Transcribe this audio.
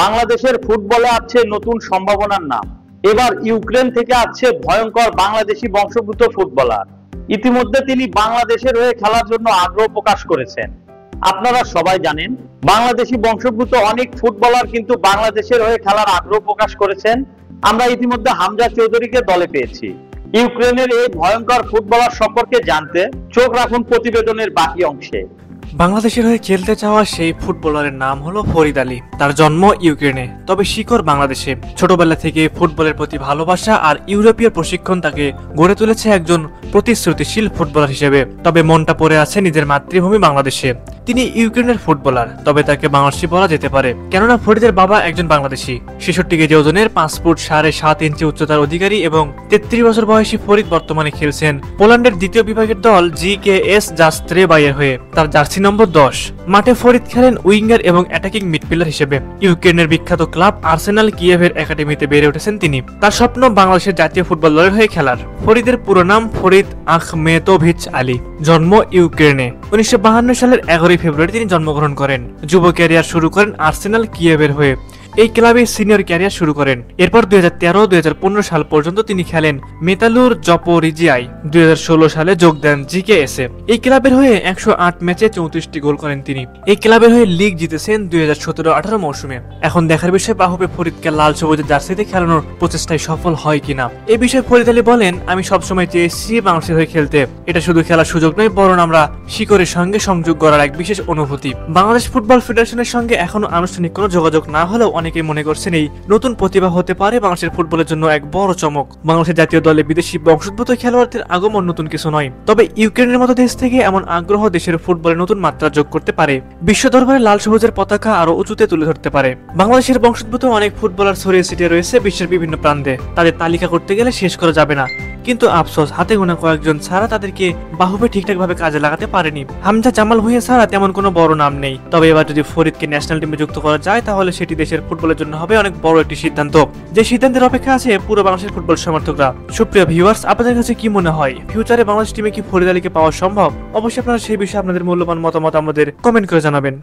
বাংলাদেশের ফুটবলে আছে নতুন সম্ভাবনার নাম। এবার ইউক্রেন থেকে আসছে ভয়ঙ্কর বাংলাদেশি বংশোদ্ভূত ফুটবলার। ইতিমধ্যে তিনি বাংলাদেশের হয়ে খেলার জন্য আগ্রহ প্রকাশ করেছেন। আপনারা সবাই জানেন বাংলাদেশি বংশোদ্ভূত অনেক ফুটবলার কিন্তু বাংলাদেশের হয়ে খেলার আগ্রহ প্রকাশ করেছেন। আমরা ইতিমধ্যে হামজা চৌধুরীকে দলে পেয়েছি। ইউক্রেনের এই ভয়ঙ্কর ফুটবলার সম্পর্কে জানতে চোখ রাখুন প্রতিবেদনের বাকি অংশে। বাংলাদেশের হয়ে খেলতে চাওয়া সেই ফুটবলারের নাম হলো ফরিদ আলী। তার জন্ম ইউক্রেনে, তবে শিকড় বাংলাদেশে। ছোটবেলা থেকে ফুটবলের প্রতি ভালোবাসা আর ইউরোপীয় প্রশিক্ষণ তাকে গড়ে তুলেছে একজন প্রতিশ্রুতিশীল ফুটবলার হিসেবে। তবে মনটা পড়ে আছে নিজের মাতৃভূমি বাংলাদেশে। তিনি ইউক্রেনের ফুটবলার, তবে তাকে বাংলাদেশি বলা যেতে পারে, কেননা ফরিদের বাবা একজন বাংলাদেশি। 66 কেজি ওজনের 5 ফুট 7.5 ইঞ্চি উচ্চতার অধিকারী এবং 33 বছর বয়সী ফরিদ বর্তমানে খেলছেন পোল্যান্ডের দ্বিতীয় বিভাগের দল জিকেএস জাস্ত্রেবাইয়ের হয়ে। তার জার্সি নম্বর 10। মাঠে ফরিদ খেলেন উইঙ্গার এবং অ্যাটাকিং মিডফিল্ডার হিসেবে। ইউক্রেনের বিখ্যাত ক্লাব আর্সেনাল কিয়েভের একাডেমিতে বেড়ে উঠেছেন তিনি। তার স্বপ্ন বাংলাদেশের জাতীয় ফুটবল দলের হয়ে খেলার। ফরিদের পুরো নাম ফরিদ আখমেতোভিচ আলী। জন্ম ইউক্রেনে। 1952 সালের 11 ফেব্রুয়ারি তিনি জন্মগ্রহণ করেন। যুব ক্যারিয়ার শুরু করেন আর্সেনাল কিয়েভের হয়ে। এই ক্লাবে সিনিয়র ক্যারিয়ার শুরু করেন। এরপর 2013-2015 সাল পর্যন্ত তিনি খেলেন মেতালুর জপোরিজিয়ায়। 2016 সালে যোগ দেন জিকেএসে। এই ক্লাবের হয়ে 108 ম্যাচে 34টি গোল করেন তিনি। এই ক্লাবের হয়ে লিগ জিতেছেন 2017-18 মৌসুমে। এখন দেখার বিষয় বাহুবে ফরিদকে লাল সবুজের জার্সিতে খেলানোর প্রচেষ্টায় সফল হয় কিনা। এই বিষয়ে ফরিদ আলী বলেন, আমি সবসময় চেয়েছি বাংলাদেশের হয়ে খেলতে। এটা শুধু খেলার সুযোগ নয়, বরং আমরা শিকড়ের সঙ্গে সংযোগ করার এক বিশেষ অনুভূতি। বাংলাদেশ ফুটবল ফেডারেশনের সঙ্গে এখনো আনুষ্ঠানিক কোনো যোগাযোগ না হলেও অনেকে মনে করছেন এই নতুন প্রতিভা হতে পারে বাংলাদেশের ফুটবলের জন্য এক বড় চমক। বাংলাদেশের জাতীয় দলে বিদেশি বংশোদ্ভূত খেলোয়াড়দের আগমন নতুন কিছু নয়, তবে ইউক্রেনের মতো দেশ থেকে এমন আগ্রহ দেশের ফুটবলে নতুন মাত্রা যোগ করতে পারে। বিশ্ব দরবারে লাল সবুজের পতাকা আরো উঁচুতে তুলে ধরতে পারে। বাংলাদেশের বংশোদ্ভূত অনেক ফুটবলার ছড়িয়ে ছিটিয়ে রয়েছে বিশ্বের বিভিন্ন প্রান্তে। তাদের তালিকা করতে গেলে শেষ করা যাবে না, কিন্তু আফসোস হাতে গোনা কয়েকজন ছাড়া তাদেরকে বাহুবে ঠিকঠাক ভাবে কাজে লাগাতে পারেনি। হামজা জামাল ভুঁইয়া ছাড়া তেমন কোনো বড় নাম নেই। তবে এবার যদি ফরিদকে ন্যাশনাল টিমে যুক্ত করা যায় তাহলে সেটি দেশের ফুটবলের জন্য হবে অনেক বড় একটি সিদ্ধান্ত, যে সিদ্ধান্তের অপেক্ষা আছে পুরো বাংলাদেশের ফুটবল সমর্থকরা। সুপ্রিয় ভিউয়ার্স, আপনাদের কাছে কি মনে হয় ফিউচারে বাংলাদেশ টিমে কি ফরিদ আলীকে পাওয়া সম্ভব? অবশ্যই আপনারা সেই বিষয়ে আপনাদের মূল্যবান মতামত আমাদের কমেন্ট করে জানাবেন।